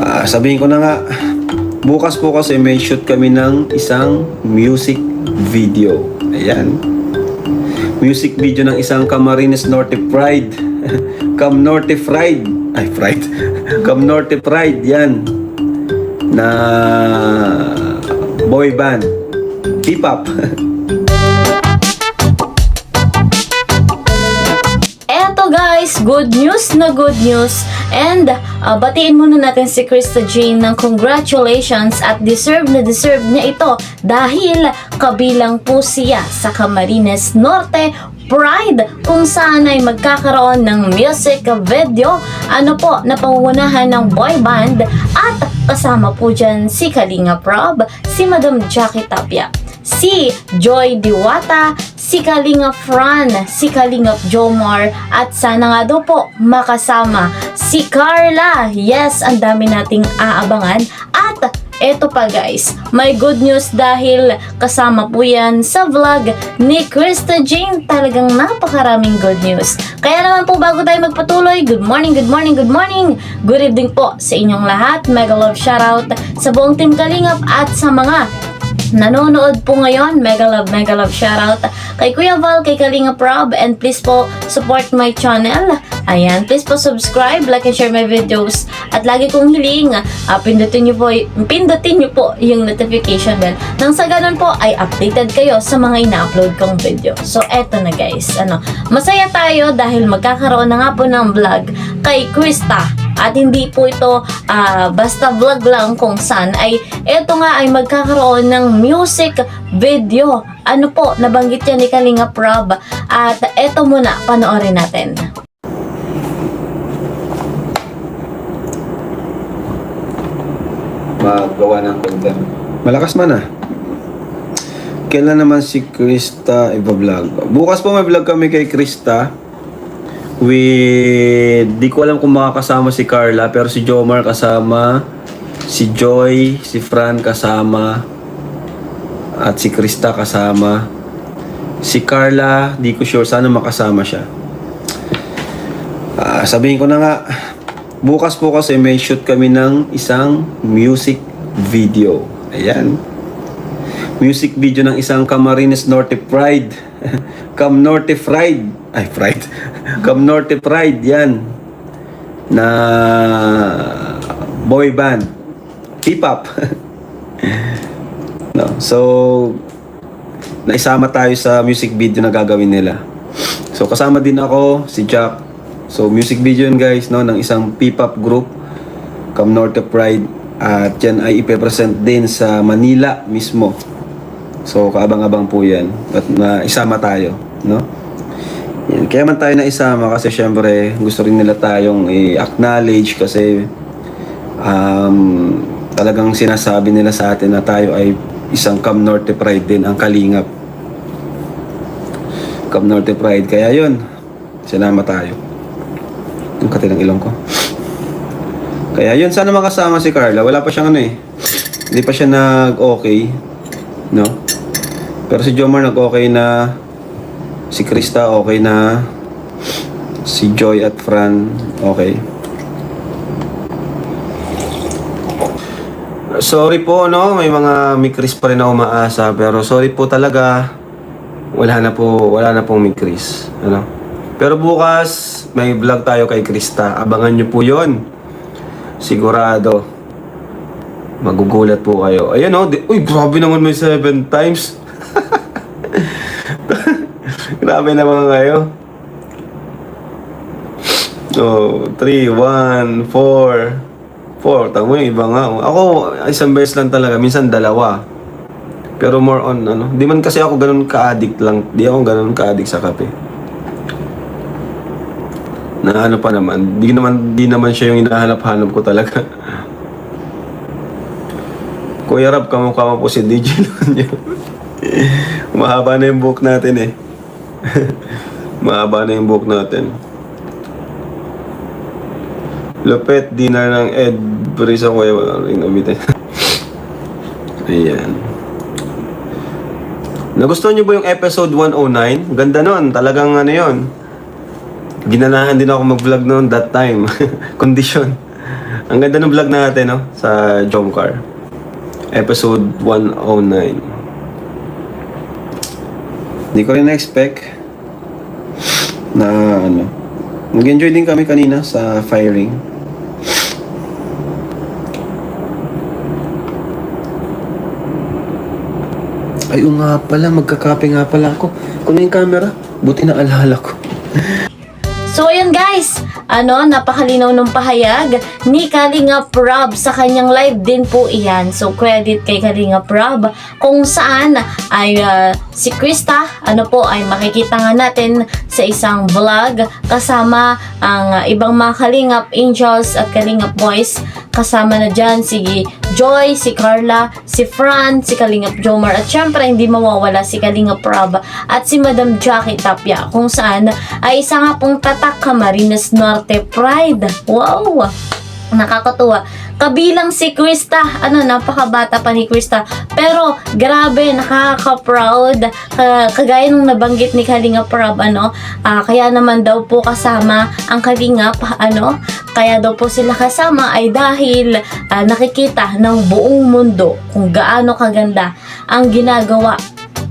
Sabihin ko na nga, bukas po kasi may shoot kami ng isang music video. Ayan. Music video ng isang Camarines Norte Pride. Cam Norte Pride. Ay, Pride. Cam Norte Pride. Yan. Na boy band. K-pop. Eto guys, good news na good news. And batiin muna natin si Krista Jane ng congratulations at deserve na deserve niya ito dahil kabilang po siya sa Camarines Norte Pride kung saan ay magkakaroon ng music video na pangunahan ng boy band at kasama po dyan si Kalinga Prab, si Madam Jackie Tapia, si Joy Diwata, si Kalinga Fran, si Kalinga Jomar, at sana nga daw po makasama si Carla. Yes, ang dami nating aabangan. At eto pa guys, may good news dahil kasama po yan sa vlog ni Krista Jane. Talagang napakaraming good news. Kaya naman po bago tayo magpatuloy, good morning, good morning, good morning. Good evening po sa inyong lahat. Mega love shoutout sa buong Team Kalingap at sa mga nanonood po ngayon. Mega love shoutout kay Kuya Val, kay Kalinga Prab, and please po support my channel. Ayan, please po subscribe, like, and share my videos. At lagi kong hiling, pindutin nyo po yung notification bell. Nang sa ganun po ay updated kayo sa mga ina-upload kong video. So eto na guys, masaya tayo dahil magkakaroon na nga po ng vlog kay Krista. At hindi po ito basta vlog lang kung saan ay eto nga ay magkakaroon ng music video. Nabanggit yan ni Kalinga Prab. At eto muna, panoorin natin. Magawa ng content. Malakas man Kailan naman si Krista iba-vlog? Bukas po may vlog kami kay Krista. Di ko alam kung makakasama si Carla, pero si Jomar kasama, si Joy, si Fran kasama, at si Krista kasama. Si Carla, di ko sure, sana makasama siya. Sabihin ko na nga, bukas po kasi may shoot kami ng isang music video. Ayan. Music video ng isang Camarines Norte Pride. Cam Norte Pride. Ay, Pride. Cam Norte Pride. Yan. Na boy band. K-pop. No. So, naisama tayo sa music video na gagawin nila. So, kasama din ako, si Jack. So, music video yun guys, no, ng isang P-pop group, Cam Norte Pride. At yan ay ipepresent din sa Manila mismo. So, kaabang-abang po yan. At naisama tayo, no? Yan. Kaya man tayo naisama kasi syempre gusto rin nila tayong i-acknowledge kasi talagang sinasabi nila sa atin na tayo ay isang Cam Norte Pride din, ang Kalingap. Cam Norte Pride. Kaya yun, sinama tayo. Yung kati ng ilong ko. Kaya yun, sana makasama si Carla. Wala pa siyang hindi pa siya nag-okay. No? Pero si Jomar nag-okay na. Si Krista okay na. Si Joy at Fran okay. Sorry po, no? May mga Mikris pa rin na umaasa. Pero sorry po talaga. Wala na pong Mikris. Pero bukas may vlog tayo kay Krista. Abangan nyo po yon. Sigurado magugulat po kayo. Ayan uy, grabe naman may 7 times. Grabe naman kayo. 3, 1, 4 Tama mo yung iba nga. Ako, isang beses lang talaga. Minsan dalawa. Pero more on, di man kasi ako ganun ka-addict lang. Di ako ganun ka-addict sa kape. Na pa naman. Di naman siya yung hinahanap-hanap ko talaga. Kuya Rab, kamukha mo po si DJ Lonyo. Mahaba na yung book natin Mahaba na yung book natin. Lupet, dinner ng Ed Brisa ko yung gamitin. Ayan. Nagustuhan niyo ba yung episode 109? Ganda nun. Talagang yun. Ginanahan din ako mag-vlog noon that time. Condition. Ang ganda ng vlog natin, no? Sa Jomcar. Episode 109. Hindi ko rin na-expect na ano. Nag-enjoy din kami kanina sa firing. Ay, oo nga pala. Magkakape nga pala ako. Kunin yung camera. Buti na alala ko. So ayun guys, napakalinaw ng pahayag ni Kalingap Rob sa kanyang live din po iyan. So credit kay Kalingap Rob kung saan ay si Krista, ay makikita nga natin sa isang vlog kasama ang ibang mga Kalingap Angels at Kalingap Boys. Kasama na dyan si Joy, si Carla, si Fran, si Kalingap Jomar at syempre hindi mawawala si Kalingap Rob at si Madam Jackie Tapia kung saan ay isa nga pong tatak Camarines Norte Pride. Wow! Nakakatuwa. Kabilang si Krista, napakabata pa ni Krista. Pero, grabe, nakaka-proud. Kagaya nung nabanggit ni Kalingap Rob, kaya naman daw po kasama ang Kalingap, kaya daw po sila kasama ay dahil nakikita ng buong mundo kung gaano kaganda ang ginagawa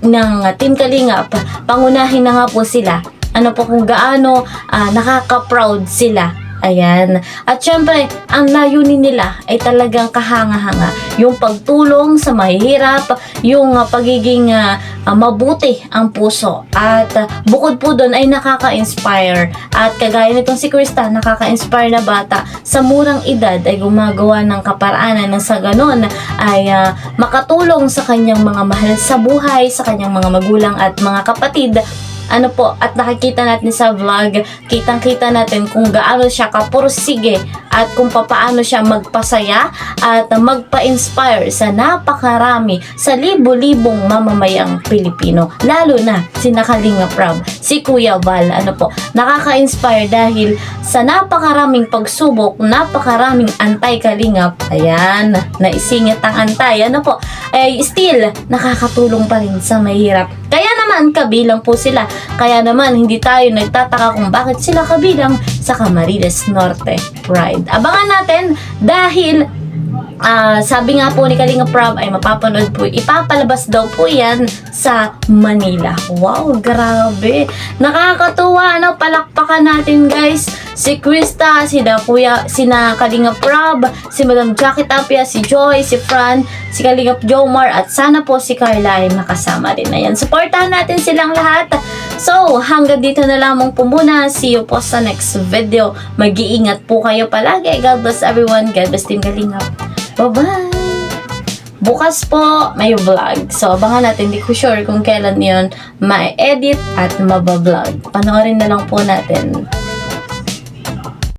ng Team Kalingap. Pangunahin na nga po sila. Kung gaano nakaka-proud sila. Ayan. At syempre, ang layunin nila ay talagang kahanga-hanga. Yung pagtulong sa mahihirap, yung pagiging mabuti ang puso. At bukod po doon ay nakaka-inspire. At kagaya nitong si Krista, nakaka-inspire na bata sa murang edad ay gumagawa ng kaparaanan na sa ganon ay makatulong sa kanyang mga mahal sa buhay, sa kanyang mga magulang at mga kapatid. At nakikita natin sa vlog, kitang-kita natin kung gaano siya kapursige at kung paano siya magpasaya at magpa-inspire sa napakarami, sa libo-libong mamamayang Pilipino. Lalo na si Kalingap Rob, si Kuya Val, nakaka-inspire dahil sa napakaraming pagsubok, napakaraming antay-kalingap, ayan, naisingit ang antay, ay still nakakatulong pa rin sa mahirap. Kaya naman, kabilang po sila. Kaya naman, hindi tayo nagtataka kung bakit sila kabilang sa Camarines Norte Pride. Abangan natin dahil sabi nga po ni Kalingap Rob ay mapapanood po, ipapalabas daw po yan sa Manila. Wow, grabe. Nakakatuwa, palakpakan natin guys. Si Krista, si Kalingap Rob, si Madam Jackie Tapia, si Joy, si Fran, si Kalingap Jomar, at sana po si Carla ay makasama rin. Ayan, supportahan natin silang lahat. So, hanggang dito na lamang po muna. See you po sa next video. Mag-iingat po kayo palagi. God bless everyone. God bless Team Kalingap. Bye-bye! Bukas po, may vlog. So, abangan natin. Hindi ko sure kung kailan yun ma-edit at mabablog. Panoorin na lang po natin.